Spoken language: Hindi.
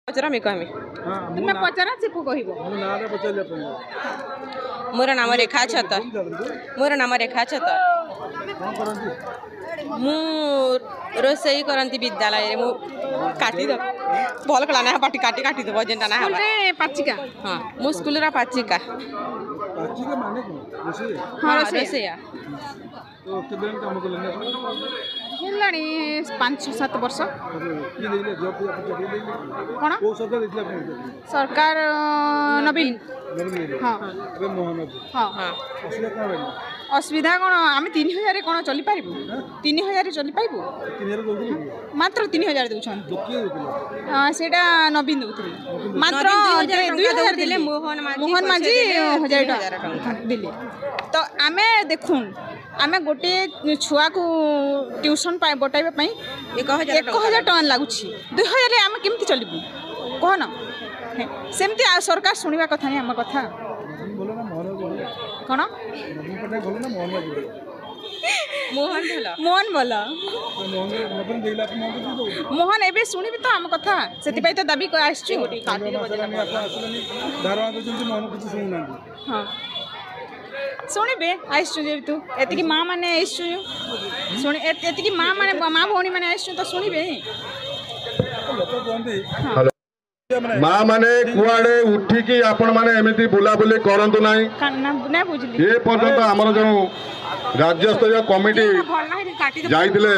पचरा मैं कहमी तुम पचरा चिपु कहब मोर नाम रेखा छतर मु रोसई करती विद्यालय मु काटी दो भल कला ना पाटी काटी काटी दब जेनटा ना स्कूल पाचिका हाँ मु स्कूल रा पाचिका हाँ रोसैया हेलाणी 5-7 वर्ष कौन सरकार नवीन हाँ हाँ असुविधा कौन आम 3000 कौन चली पारू 3000 चली पाइबू मात्र 3000 दौरान सेटा नवीन दौर मात्र 2000 देले मोहन माझी 1000 टंका दिले तो आम देखुन आम गोटे छुआ को ट्यूशन बटाइबा 1000 टଙ୍କା लगुच 2000 आम केमती चलू कहन सेमती सरकार शुणा कथा नहीं आम कथा कौन मोहन भल मोहन एबे शुणिबी तो आम कथा से तो दाबी हाँ शुणिबे आसचु तू एति माँ मैंने आसचु शुणी एति माँ मैंने माँ भौणी मैंने आसचु तो शुणिबे माँ माने कुआड़े उठिकी आपण माने एमिति बुलाबुली करंतु नाही बुझली ए पर्यंत हमर जो राज्य स्तरीय कमिटी जाइतिले